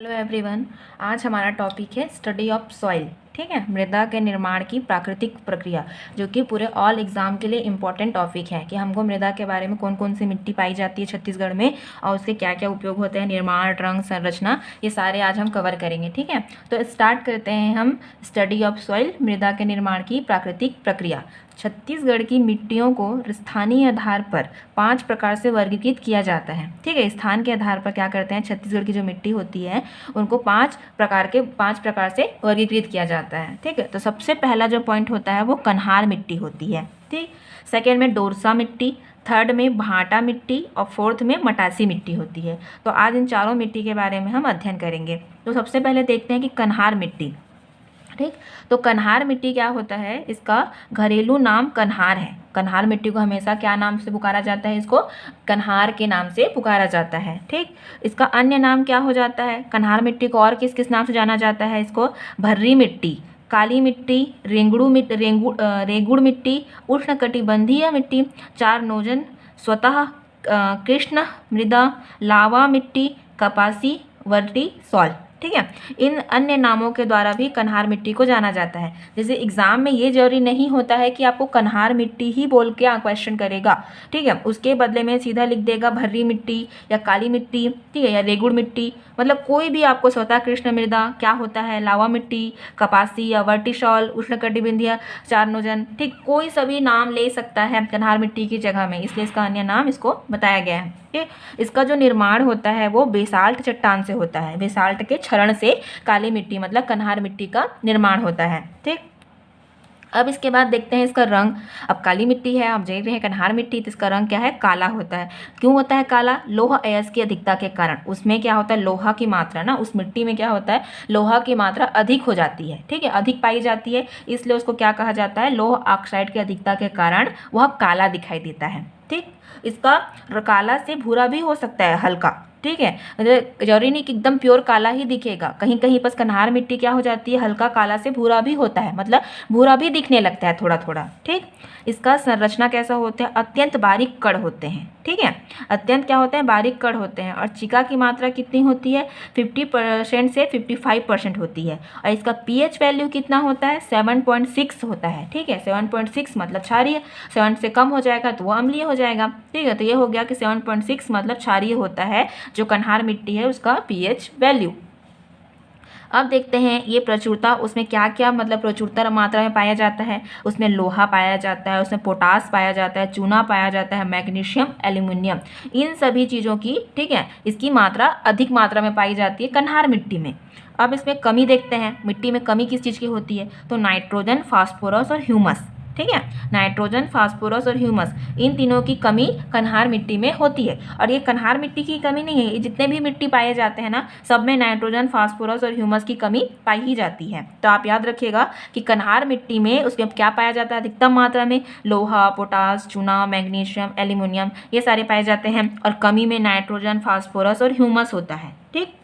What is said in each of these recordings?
Hello everyone. आज हमारा topic है स्टडी ऑफ सॉइल। ठीक है, मृदा के निर्माण की प्राकृतिक प्रक्रिया, जो कि पूरे ऑल एग्जाम के लिए इम्पोर्टेंट टॉपिक है कि हमको मृदा के बारे में कौन कौन सी मिट्टी पाई जाती है छत्तीसगढ़ में और उसके क्या क्या उपयोग होते हैं, निर्माण, रंग, संरचना, ये सारे आज हम कवर करेंगे। ठीक है, तो स्टार्ट करते हैं हम स्टडी ऑफ सॉइल, मृदा के निर्माण की प्राकृतिक प्रक्रिया। छत्तीसगढ़ की मिट्टियों को स्थानीय आधार पर 5 प्रकार से वर्गीकृत किया जाता है। ठीक है, स्थान के आधार पर क्या करते हैं, छत्तीसगढ़ की जो मिट्टी होती है उनको 5 प्रकार से वर्गीकृत किया जाता है। ठीक है, तो सबसे पहला जो पॉइंट होता है वो कन्हार मिट्टी होती है। ठीक, सेकेंड में डोरसा मिट्टी, थर्ड में भाटा मिट्टी और फोर्थ में मटासी मिट्टी होती है। तो आज इन चारों मिट्टी के बारे में हम अध्ययन करेंगे। तो सबसे पहले देखते हैं कि कन्हार मिट्टी। ठीक, तो कन्हार मिट्टी क्या होता है, इसका घरेलू नाम कन्हार है। कन्हार मिट्टी को हमेशा क्या नाम से पुकारा जाता है, इसको कन्हार के नाम से पुकारा जाता है। ठीक, इसका अन्य नाम क्या हो जाता है, कन्हार मिट्टी को और किस किस नाम से जाना जाता है, इसको भर्री मिट्टी, काली मिट्टी, रेगुड़ मिट्टी, उष्णकटिबंधीय मिट्टी, चार नोजन, स्वतः कृष्ण मृदा, लावा मिट्टी, कपासी, वर्टी सॉल्ट। ठीक है, इन अन्य नामों के द्वारा भी कन्हार मिट्टी को जाना जाता है। जैसे एग्जाम में ये जरूरी नहीं होता है कि आपको कन्हार मिट्टी ही बोल के क्वेश्चन करेगा। ठीक है, उसके बदले में सीधा लिख देगा भर्री मिट्टी या काली मिट्टी, ठीक है, या रेगुड़ मिट्टी, मतलब कोई भी आपको स्वतः कृष्ण मृदा क्या होता है, लावा मिट्टी, कपासी या वर्टिसॉल, उष्णकटिबंधीय, चारनोजन, ठीक, कोई सभी नाम ले सकता है कन्हार मिट्टी की जगह में, इसलिए इसका अन्य नाम इसको बताया गया है। ठीक, इसका जो निर्माण होता है वो बेसाल्ट चट्टान से होता है। बेसाल्ट के क्षरण से काली मिट्टी मतलब कन्हार मिट्टी का निर्माण होता है। ठीक, अब इसके बाद देखते हैं इसका रंग। अब काली मिट्टी है, आप देख रहे हैं कन्हार मिट्टी, तो इसका रंग क्या है, काला होता है। क्यों होता है काला, लोह अयस्क की अधिकता के कारण। उसमें क्या होता है, लोहा की मात्रा ना, उस मिट्टी में क्या होता है, लोहा की मात्रा अधिक हो जाती है। ठीक है, अधिक पाई जाती है, इसलिए उसको क्या कहा जाता है, लोह ऑक्साइड की अधिकता के कारण वह काला दिखाई देता है। ठीक, इसका काला से भूरा भी हो सकता है हल्का। ठीक है, जरूरी नहीं कि एकदम प्योर काला ही दिखेगा, कहीं कहीं बस कन्हार मिट्टी क्या हो जाती है, हल्का काला से भूरा भी होता है, मतलब भूरा भी दिखने लगता है थोड़ा थोड़ा। ठीक, इसका संरचना कैसा होता है, अत्यंत बारीक कण होते हैं। ठीक है, अत्यंत क्या होते हैं, बारीक कण होते हैं। और चिका की मात्रा कितनी होती है, 50% से 55% होती है। और इसका पीएच वैल्यू कितना होता है, 7.6 होता है। ठीक है, 7.6 मतलब क्षारीय, 7 से कम हो जाएगा तो वो अम्लीय हो जाएगा। ठीक है, तो ये हो गया कि 7.6 मतलब क्षारीय होता है जो कन्हार मिट्टी है उसका पीएच वैल्यू। अब देखते हैं ये प्रचुरता, उसमें क्या क्या मतलब प्रचुरता मात्रा में पाया जाता है। उसमें लोहा पाया जाता है, उसमें पोटास पाया जाता है, चूना पाया जाता है, मैग्नीशियम, एल्यूमिनियम, इन सभी चीज़ों की, ठीक है, इसकी मात्रा अधिक मात्रा में पाई जाती है कन्हार मिट्टी में। अब इसमें कमी देखते हैं, मिट्टी में कमी किस चीज़ की होती है, तो नाइट्रोजन, फास्फोरस और ह्यूमस। ठीक है, नाइट्रोजन, फास्फोरस और ह्यूमस, इन तीनों की कमी कन्हार मिट्टी में होती है। और ये कन्हार मिट्टी की कमी नहीं है, ये जितने भी मिट्टी पाए जाते हैं ना, सब में नाइट्रोजन, फास्फोरस और ह्यूमस की कमी पाई ही जाती है। तो आप याद रखिएगा कि कन्हार मिट्टी में उसमें क्या पाया जाता है, अधिकतम मात्रा में लोहा, पोटास, चूना, मैग्नीशियम, एल्यूमिनियम, ये सारे पाए जाते हैं। और कमी में नाइट्रोजन, फास्फोरस और ह्यूमस होता है। ठीक,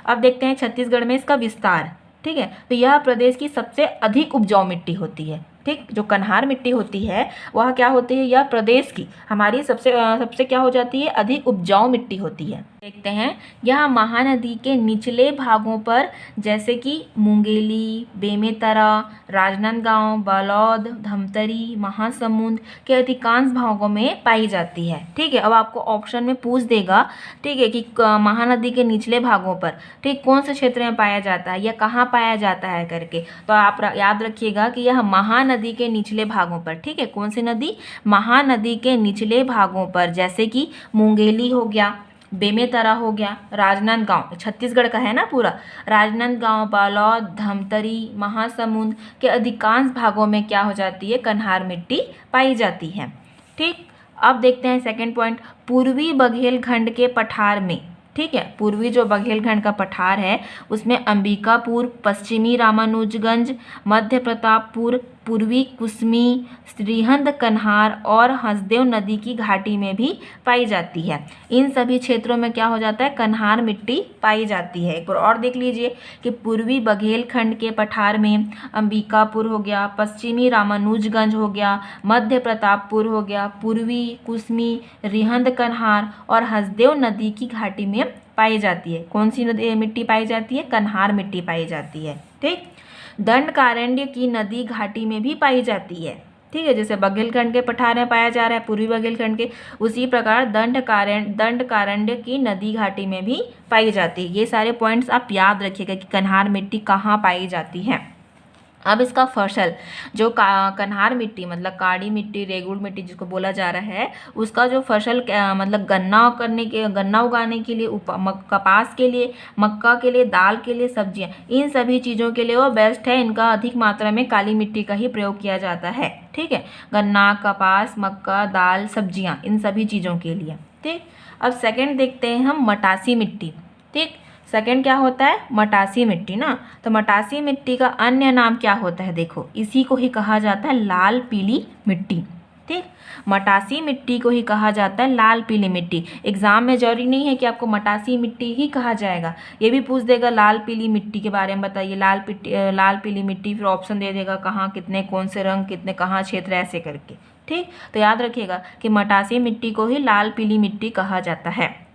अब देखते हैं छत्तीसगढ़ में इसका विस्तार। ठीक है, तो यह प्रदेश की सबसे अधिक उपजाऊ मिट्टी होती है। ठीक, जो कन्हार मिट्टी होती है वह क्या होती है, यह प्रदेश की हमारी सबसे क्या हो जाती है, अधिक उपजाऊ मिट्टी होती है। देखते हैं, यह महानदी के निचले भागों पर जैसे कि मुंगेली, बेमेतरा, राजनांदगांव, बालोद, धमतरी, महासमुंद के अधिकांश भागों में पाई जाती है। ठीक है, अब आपको ऑप्शन में पूछ देगा, ठीक है, कि महानदी के निचले भागों पर, ठीक, कौन से क्षेत्र में पाया जाता है या कहाँ पाया जाता है करके, तो आप याद रखिएगा कि यह महानदी के निचले भागों पर। ठीक है, कौन सी नदी, महानदी के निचले भागों पर, जैसे कि मुंगेली हो गया, बेमेतरा हो गया, राजनांदगांव छत्तीसगढ़ का है ना पूरा, राजनांदगांव, बालोद, धमतरी, महासमुंद के अधिकांश भागों में क्या हो जाती है, कन्हार मिट्टी पाई जाती है। ठीक, अब देखते हैं सेकंड पॉइंट, पूर्वी बघेलखंड के पठार में। ठीक है, पूर्वी जो बघेलखंड का पठार है उसमें अंबिकापुर, पश्चिमी रामानुजगंज, मध्य प्रतापपुर, पूर्वी कुसमी, श्रीहंद कन्हार और हंसदेव नदी की घाटी में भी पाई जाती है। इन सभी क्षेत्रों में क्या हो जाता है, कन्हार मिट्टी पाई जाती है। एक बार और देख लीजिए कि पूर्वी बघेलखंड के पठार में अंबिकापुर हो गया, पश्चिमी रामानुजगंज हो गया, मध्य प्रतापपुर हो गया, पूर्वी कुसमी, रिहंद कन्हार और हंसदेव नदी की घाटी में पाई जाती है। कौन सी मिट्टी पाई जाती है? कन्हार मिट्टी पाई जाती है। ठीक। दंडकारण्य की नदी घाटी में भी पाई जाती है। ठीक है, जैसे बघेलखंड के पठार में पाया जा रहा है, पूर्वी बघेलखंड के, उसी प्रकार दंडकारण्य की नदी घाटी में भी पाई जाती है। ये सारे पॉइंट्स आप याद रखिएगा कि कन्हार मिट्टी कहाँ पाई जाती है। अब इसका फसल जो कन्हार मिट्टी मतलब काड़ी मिट्टी, रेगुड़ मिट्टी जिसको बोला जा रहा है, उसका जो फसल मतलब गन्ना उगाने के लिए, कपास के लिए, मक्का के लिए, दाल के लिए, सब्जियां, इन सभी चीज़ों के लिए वो बेस्ट है। इनका अधिक मात्रा में काली मिट्टी का ही प्रयोग किया जाता है। ठीक है, गन्ना, कपास, मक्का, दाल, सब्जियां, इन सभी चीज़ों के लिए। ठीक। अब सेकेंड देखते हैं हम मटासी मिट्टी। ठीक, सेकेंड क्या होता है? मटासी मिट्टी ना। तो मटासी मिट्टी का अन्य नाम क्या होता है? देखो, इसी को ही कहा जाता है लाल पीली मिट्टी। ठीक, मटासी मिट्टी को ही कहा जाता है लाल पीली मिट्टी। एग्जाम में जरूरी नहीं है कि आपको मटासी मिट्टी ही कहा जाएगा, ये भी पूछ देगा लाल पीली मिट्टी के बारे में बताइए, लाल पीली मिट्टी, फिर ऑप्शन दे देगा कहाँ कितने, कौन से रंग, कितने, कहाँ क्षेत्र, ऐसे करके। ठीक, तो याद रखिएगा कि मटासी मिट्टी को ही लाल पीली मिट्टी कहा जाता है।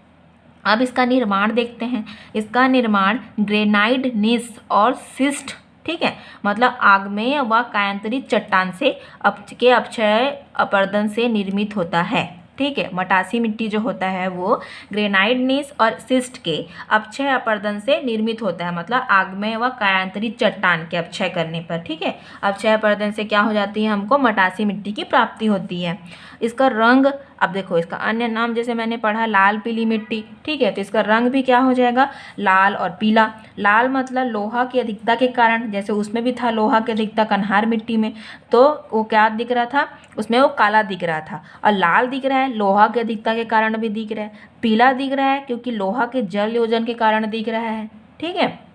अब इसका निर्माण देखते हैं। इसका निर्माण ग्रेनाइट, नीस और सिस्ट, ठीक है, मतलब आग्नेय व कायांतरित चट्टान से अपक्षय अपरदन से निर्मित होता है। ठीक है, मटासी मिट्टी जो होता है वो ग्रेनाइट, नीस और सिस्ट के अपक्षय अपरदन से निर्मित होता है, मतलब आग्नेय व कायांतरित चट्टान के अपक्षय करने पर। ठीक है, अपक्षय अपरदन से क्या हो जाती है? हमको मटासी मिट्टी की प्राप्ति होती है। इसका रंग, अब देखो, इसका अन्य नाम जैसे मैंने पढ़ा लाल पीली मिट्टी। ठीक है, तो इसका रंग भी क्या हो जाएगा? लाल और पीला। लाल मतलब लोहा की अधिकता के कारण, जैसे उसमें भी था लोहा की अधिकता कन्हार मिट्टी में, तो वो क्या दिख रहा था? उसमें वो काला दिख रहा था। और लाल दिख रहा है लोहा की अधिकता के कारण भी दिख रहा है। पीला दिख रहा है क्योंकि लोहा के जल योजन के कारण दिख रहा है। ठीक है,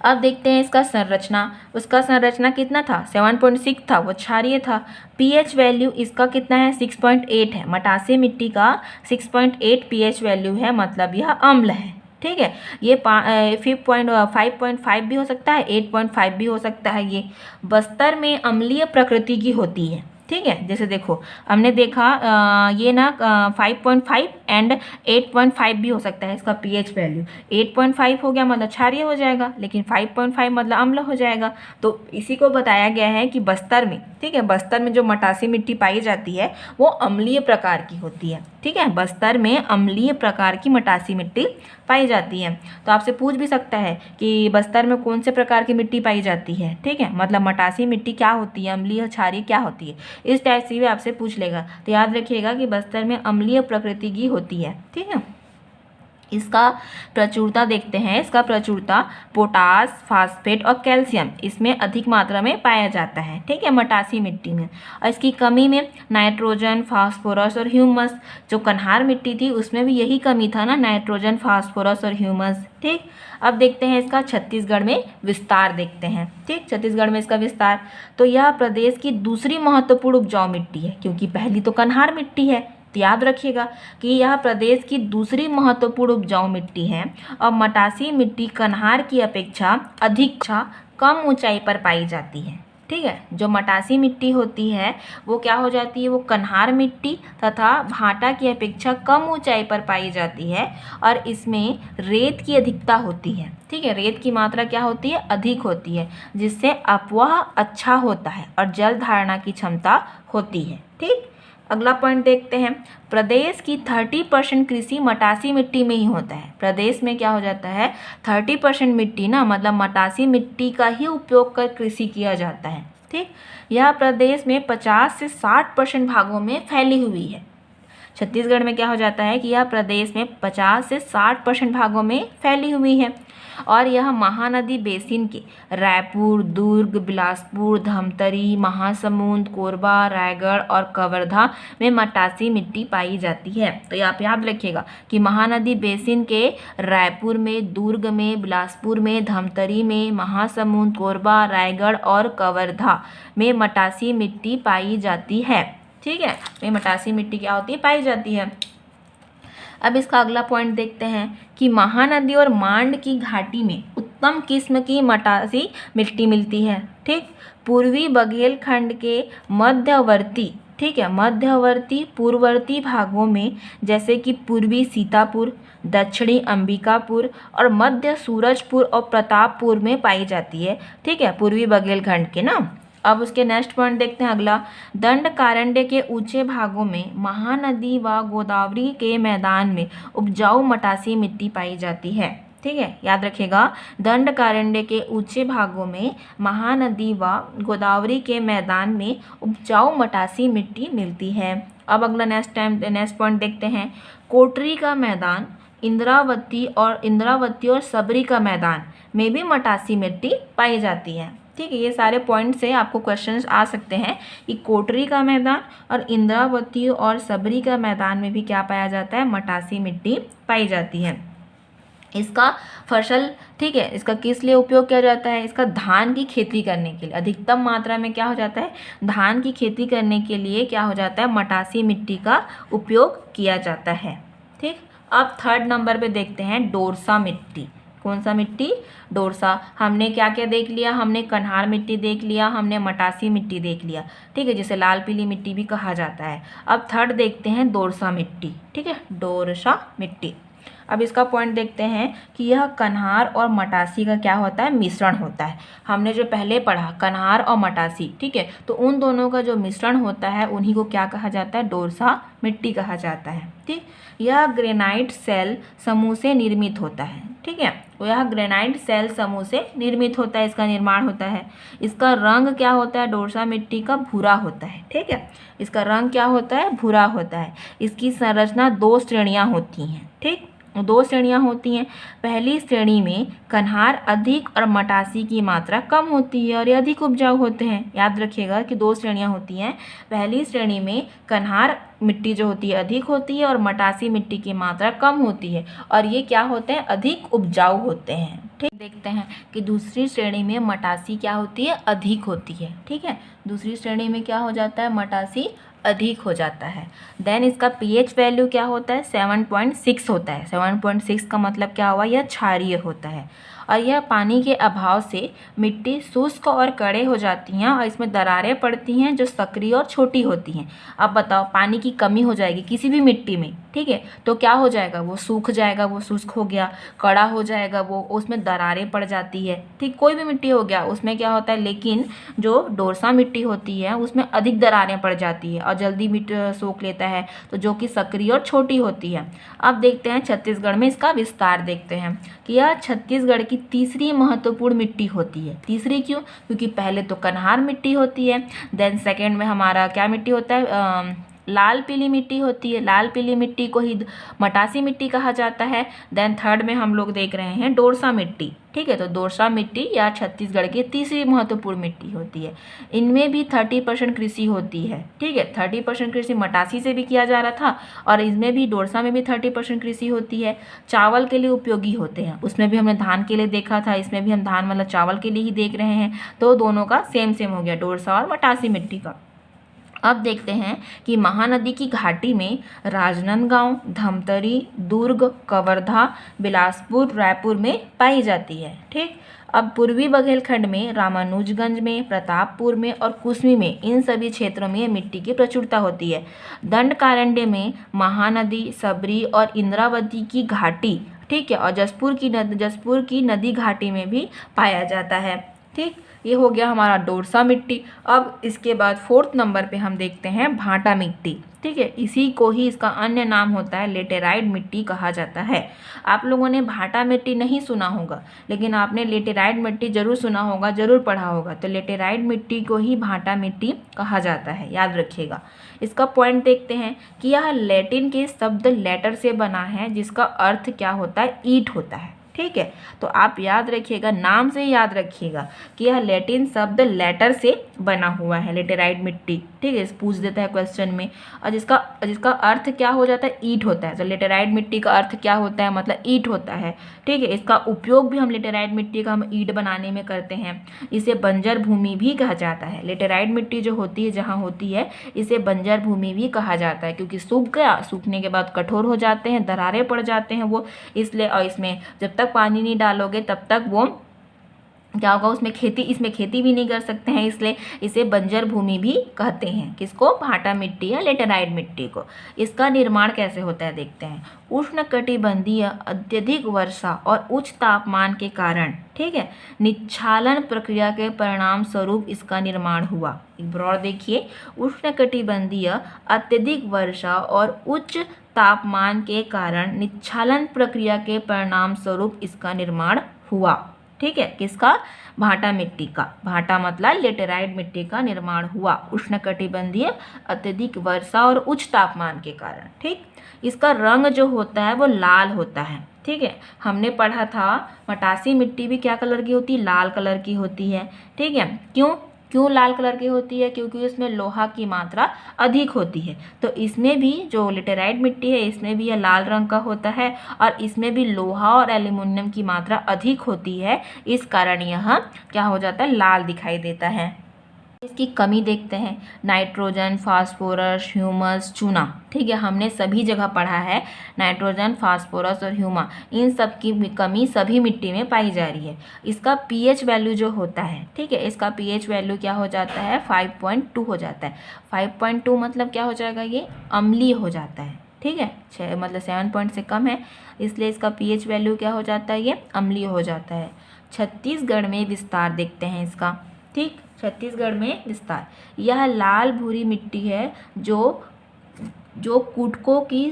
अब देखते हैं इसका संरचना। उसका संरचना कितना था? 7.6 था, वो क्षारीय था। पीएच वैल्यू इसका कितना है? 6.8 है। मटासी मिट्टी का 6.8 पीएच वैल्यू है, मतलब यह अम्ल है। ठीक है, ये 5.5 भी हो सकता है, 8.5 भी हो सकता है। ये बस्तर में अम्लीय प्रकृति की होती है। ठीक है, जैसे देखो हमने देखा ये ना 5.5 एंड 8.5 भी हो सकता है इसका पीएच वैल्यू। 8.5 हो गया मतलब क्षारीय हो जाएगा, लेकिन 5.5 मतलब अम्ल हो जाएगा। तो इसी को बताया गया है कि बस्तर में, ठीक है, बस्तर में जो मटासी मिट्टी पाई जाती है वो अम्लीय प्रकार की होती है। ठीक है, बस्तर में अम्लीय प्रकार की मटासी मिट्टी पाई जाती है। तो आपसे पूछ भी सकता है कि बस्तर में कौन से प्रकार की मिट्टी पाई जाती है। ठीक है, मतलब मटासी मिट्टी क्या होती है, अम्लीय क्षारीय क्या होती है, इस टाइप से भी आपसे पूछ लेगा। तो याद रखिएगा कि बस्तर में अम्लीय प्रकृति की होती है। ठीक है, इसका प्रचुरता देखते हैं। इसका प्रचुरता पोटास, फास्फेट और कैल्शियम इसमें अधिक मात्रा में पाया जाता है। ठीक है, मटासी मिट्टी में। और इसकी कमी में नाइट्रोजन, फास्फोरस और ह्यूमस, जो कन्हार मिट्टी थी उसमें भी यही कमी था ना, नाइट्रोजन, फास्फोरस और ह्यूमस। ठीक, अब देखते हैं इसका छत्तीसगढ़ में विस्तार देखते हैं। ठीक, छत्तीसगढ़ में इसका विस्तार, तो यह प्रदेश की दूसरी महत्वपूर्ण उपजाऊ मिट्टी है, क्योंकि पहली तो कन्हार मिट्टी है। तो याद रखिएगा कि यह प्रदेश की दूसरी महत्वपूर्ण उपजाऊ मिट्टी है और मटासी मिट्टी कन्हार की अपेक्षा अधिक कम ऊंचाई पर पाई जाती है। ठीक है, जो मटासी मिट्टी होती है वो क्या हो जाती है? वो कन्हार मिट्टी तथा भाटा की अपेक्षा कम ऊंचाई पर पाई जाती है और इसमें रेत की अधिकता होती है। ठीक है, रेत की मात्रा क्या होती है? अधिक होती है, जिससे अपवाह अच्छा होता है और जल धारणा की क्षमता होती है। ठीक, अगला पॉइंट देखते हैं। प्रदेश की 30% कृषि मटासी मिट्टी में ही होता है। प्रदेश में क्या हो जाता है? 30% मिट्टी ना, मतलब मटासी मिट्टी का ही उपयोग कर कृषि किया जाता है। ठीक, यह प्रदेश में 50 से 60% भागों में फैली हुई है। छत्तीसगढ़ में क्या हो जाता है कि यह प्रदेश में 50 से 60% भागों में फैली हुई है और यह महानदी बेसिन के रायपुर, दुर्ग, बिलासपुर, धमतरी, महासमुंद, कोरबा, रायगढ़ और कवर्धा में मटासी मिट्टी पाई जाती है। तो आप याद रखिएगा कि महानदी बेसिन के रायपुर में, दुर्ग में, बिलासपुर में, धमतरी में, महासमुंद, कोरबा, रायगढ़ और कवर्धा में मटासी मिट्टी पाई जाती है। ठीक है, में मटासी मिट्टी क्या होती है? पाई जाती है। अब इसका अगला पॉइंट देखते हैं कि महानदी और मांड की घाटी में उत्तम किस्म की मटासी मिट्टी मिलती है। ठीक, पूर्वी बघेलखंड के मध्यवर्ती, ठीक है। मध्यवर्ती पूर्ववर्ती भागों में जैसे कि पूर्वी सीतापुर, दक्षिणी अंबिकापुर और मध्य सूरजपुर और प्रतापपुर में पाई जाती है। ठीक है, पूर्वी बघेलखंड के ना। अब उसके नेक्स्ट पॉइंट देखते हैं अगला। दंडकारण्य के ऊंचे भागों में महानदी व गोदावरी के मैदान में उपजाऊ मटासी मिट्टी पाई जाती है। ठीक है, याद रखिएगा, दंडकारण्य के ऊंचे भागों में महानदी व गोदावरी के मैदान में उपजाऊ मटासी मिट्टी मिलती है। अब अगला नेक्स्ट पॉइंट देखते हैं। कोटरी का मैदान, इंद्रावती और सबरी का मैदान में भी मटासी मिट्टी पाई जाती है। ठीक है, ये सारे पॉइंट से आपको क्वेश्चंस आ सकते हैं कि कोटरी का मैदान और इंद्रावती और सबरी का मैदान में भी क्या पाया जाता है, मटासी मिट्टी पाई जाती है। इसका फसल, ठीक है, इसका किस लिए उपयोग किया जाता है, इसका धान की खेती करने के लिए अधिकतम मात्रा में क्या हो जाता है, धान की खेती करने के लिए क्या हो जाता है, मटासी मिट्टी का उपयोग किया जाता है। ठीक, अब थर्ड नंबर पे देखते हैं डोरसा मिट्टी। कौन सा मिट्टी, डोरसा। हमने क्या क्या देख लिया, हमने कन्हार मिट्टी देख लिया, हमने मटासी मिट्टी देख लिया। ठीक है, जिसे लाल पीली मिट्टी भी कहा जाता है। अब थर्ड देखते हैं डोरसा मिट्टी। ठीक है, डोरसा मिट्टी। अब इसका पॉइंट देखते हैं कि यह कन्हार और मटासी का क्या होता है, मिश्रण होता है। हमने जो पहले पढ़ा कन्हार और मटासी, ठीक है, तो उन दोनों का जो मिश्रण होता है उन्हीं को क्या कहा जाता है, डोरसा मिट्टी कहा जाता है। ठीक, यह ग्रेनाइट सेल समूह से निर्मित होता है। ठीक है, तो यह ग्रेनाइट सेल समूह से निर्मित होता है, इसका निर्माण होता है। इसका रंग क्या होता है, डोरसा मिट्टी का भूरा होता है। ठीक है, इसका रंग क्या होता है, भूरा होता है। इसकी संरचना 2 श्रेणियाँ होती हैं। ठीक, 2 श्रेणियाँ होती हैं। पहली श्रेणी में कन्हार अधिक और मटासी की मात्रा कम होती है और ये अधिक उपजाऊ होते हैं। याद रखिएगा कि 2 श्रेणियाँ होती हैं। पहली श्रेणी में कन्हार मिट्टी जो होती है अधिक होती है और मटासी मिट्टी की मात्रा कम होती है और ये क्या होते हैं, अधिक उपजाऊ होते हैं। ठीक, देखते हैं कि दूसरी श्रेणी में मटासी क्या होती है, अधिक होती है। ठीक है, दूसरी श्रेणी में क्या हो जाता है, मटासी अधिक हो जाता है। देन इसका पीएच वैल्यू क्या होता है, 7.6 होता है। 7.6 का मतलब क्या हुआ, यह क्षारीय होता है और यह पानी के अभाव से मिट्टी शुष्क और कड़े हो जाती हैं और इसमें दरारें पड़ती हैं जो सक्रिय और छोटी होती हैं। अब बताओ, पानी की कमी हो जाएगी किसी भी मिट्टी में, ठीक है, तो क्या हो जाएगा, वो सूख जाएगा, वो शुष्क हो गया, कड़ा हो जाएगा, वो उसमें दरारें पड़ जाती है। ठीक, कोई भी मिट्टी हो गया उसमें क्या होता है, लेकिन जो डोरसा मिट्टी होती है उसमें अधिक दरारें पड़ जाती है और जल्दी मिट्टी सोख लेता है, तो जो कि सक्रिय और छोटी होती है। अब देखते हैं छत्तीसगढ़ में इसका विस्तार देखते हैं कि यह छत्तीसगढ़ की तीसरी महत्वपूर्ण मिट्टी होती है। तीसरी क्यों, क्योंकि पहले तो कन्हार मिट्टी होती है, देन सेकंड में हमारा क्या मिट्टी होता है, लाल पीली मिट्टी होती है। लाल पीली मिट्टी को ही मटासी मिट्टी कहा जाता है। देन थर्ड में हम लोग देख रहे हैं डोरसा मिट्टी। ठीक है, तो डोरसा मिट्टी या छत्तीसगढ़ की तीसरी महत्वपूर्ण मिट्टी होती है। इनमें भी 30% कृषि होती है। ठीक है, 30% कृषि मटासी से भी किया जा रहा था और इसमें भी डोरसा में भी 30% कृषि होती है। चावल के लिए उपयोगी होते हैं, उसमें भी हमने धान के लिए देखा था, इसमें भी हम धान मतलब चावल के लिए ही देख रहे हैं। तो दोनों का सेम हो गया, डोरसा और मटासी मिट्टी का। अब देखते हैं कि महानदी की घाटी में राजनांदगांव, धमतरी, दुर्ग, कवर्धा, बिलासपुर, रायपुर में पाई जाती है। ठीक, अब पूर्वी बघेलखंड में रामानुजगंज में, प्रतापपुर में और कुसमी में, इन सभी क्षेत्रों में मिट्टी की प्रचुरता होती है। दंडकारण्य में महानदी, सबरी और इंद्रावती की घाटी, ठीक है, और जसपुर की नदी घाटी में भी पाया जाता है। ठीक, ये हो गया हमारा डोरसा मिट्टी। अब इसके बाद 4th नंबर पे हम देखते हैं भाटा मिट्टी। ठीक है, इसी को ही इसका अन्य नाम होता है लेटेराइट मिट्टी कहा जाता है। आप लोगों ने भाटा मिट्टी नहीं सुना होगा, लेकिन आपने लेटेराइट मिट्टी जरूर सुना होगा, जरूर पढ़ा होगा। तो लेटेराइट मिट्टी को ही भाटा मिट्टी कहा जाता है, याद रखिएगा। इसका पॉइंट देखते हैं कि यह लैटिन के शब्द लेटर से बना है, जिसका अर्थ क्या होता है, ईंट होता है। ठीक है, तो आप याद रखिएगा, नाम से याद रखिएगा कि यह लैटिन शब्द लेटर से बना हुआ है, लेटेराइट मिट्टी। ठीक है, पूछ देता है क्वेश्चन में। और जिसका अर्थ क्या हो जाता है, ईंट होता है। तो लेटेराइट मिट्टी का अर्थ क्या होता है, मतलब ईंट होता है। ठीक है, इसका उपयोग भी हम लेटेराइट मिट्टी का हम ईंट बनाने में करते हैं। इसे बंजर भूमि भी कहा जाता है। लेटेराइट मिट्टी जो होती है, जहाँ होती है, इसे बंजर भूमि भी कहा जाता है, क्योंकि सूख गया, सूखने के बाद कठोर हो जाते हैं, दरारें पड़ जाते हैं वो, इसलिए। और इसमें जब तक पानी नहीं डालोगे तब तक वो क्या होगा उसमें खेती, इसमें खेती भी नहीं कर सकते हैं, इसलिए इसे बंजर भूमि भी कहते हैं। किसको? भाटा मिट्टी या लेटेराइट मिट्टी को। इसका निर्माण कैसे होता है देखते हैं। उष्णकटिबंधीय अत्यधिक वर्षा और उच्च तापमान के कारण, ठीक है, निच्छालन प्रक्रिया के परिणाम स्वरूप इसका निर्माण हुआ। एक बार और देखिए, उष्णकटिबंधीय अत्यधिक वर्षा और उच्च तापमान के कारण निच्छालन प्रक्रिया के परिणाम स्वरूप इसका निर्माण हुआ। ठीक है, किसका? भाटा मिट्टी का। भाटा मतलब लेटेराइट मिट्टी का निर्माण हुआ उष्णकटिबंधीय अत्यधिक वर्षा और उच्च तापमान के कारण। ठीक, इसका रंग जो होता है वो लाल होता है। ठीक है, हमने पढ़ा था मटासी मिट्टी भी क्या कलर की होती है? लाल कलर की होती है। ठीक है, क्यों लाल कलर की होती है? क्योंकि इसमें लोहा की मात्रा अधिक होती है। तो इसमें भी जो लेटेराइट मिट्टी है इसमें भी यह लाल रंग का होता है और इसमें भी लोहा और एल्यूमिनियम की मात्रा अधिक होती है, इस कारण यह क्या हो जाता है? लाल दिखाई देता है। इसकी कमी देखते हैं, नाइट्रोजन, फास्फोरस, ह्यूमस, चूना। ठीक है, हमने सभी जगह पढ़ा है नाइट्रोजन, फास्फोरस और ह्यूमा, इन सब की कमी सभी मिट्टी में पाई जा रही है। इसका पीएच वैल्यू जो होता है, ठीक है, इसका पीएच वैल्यू क्या हो जाता है? 5.2 हो जाता है। 5.2 मतलब क्या हो जाएगा? ये अम्लीय हो जाता है। ठीक है, मतलब 7 पॉइंट से कम है, इसलिए इसका पीएच वैल्यू क्या हो जाता है? ये अम्लीय हो जाता है। छत्तीसगढ़ में विस्तार देखते हैं इसका। ठीक, छत्तीसगढ़ में विस्तार, यह लाल भूरी मिट्टी है जो कुटकों की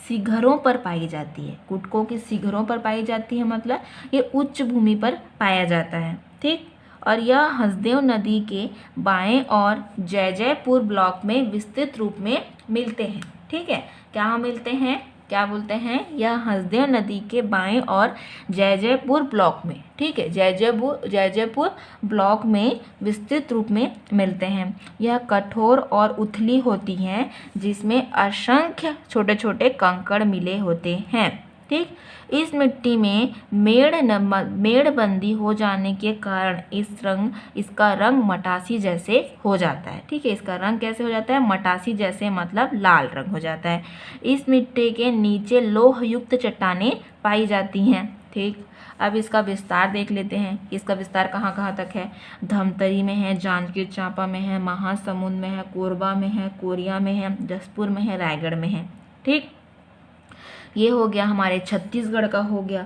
शिखरों पर पाई जाती है। कुटकों की शिखरों पर पाई जाती है मतलब ये उच्च भूमि पर पाया जाता है। ठीक, और यह हसदेव नदी के बाएं और जैजैपुर ब्लॉक में विस्तृत रूप में मिलते हैं। ठीक है, क्या मिलते हैं? क्या बोलते हैं? यह हसदेव नदी के बाएं और जैजैपुर ब्लॉक में, ठीक है, जैजैपुर ब्लॉक में विस्तृत रूप में मिलते हैं। यह कठोर और उथली होती हैं, जिसमें असंख्य छोटे छोटे कंकड़ मिले होते हैं। ठीक, इस मिट्टी में मेड़बंदी हो जाने के कारण इसका रंग मटासी जैसे हो जाता है। ठीक है, इसका रंग कैसे हो जाता है? मटासी जैसे मतलब लाल रंग हो जाता है। इस मिट्टी के नीचे लोहयुक्त चट्टानें पाई जाती हैं। ठीक, अब इसका विस्तार देख लेते हैं। इसका विस्तार कहाँ कहाँ तक है? धमतरी में है, जांजगीर चांपा में है, महासमुंद में है, कोरबा में है, कोरिया में है, जसपुर में है, रायगढ़ में है। ठीक, ये हो गया हमारे छत्तीसगढ़ का, हो गया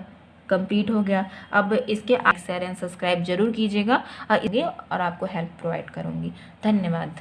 कंप्लीट हो गया। अब इसके शेयर एंड सब्सक्राइब जरूर कीजिएगा और आपको हेल्प प्रोवाइड करूँगी। धन्यवाद।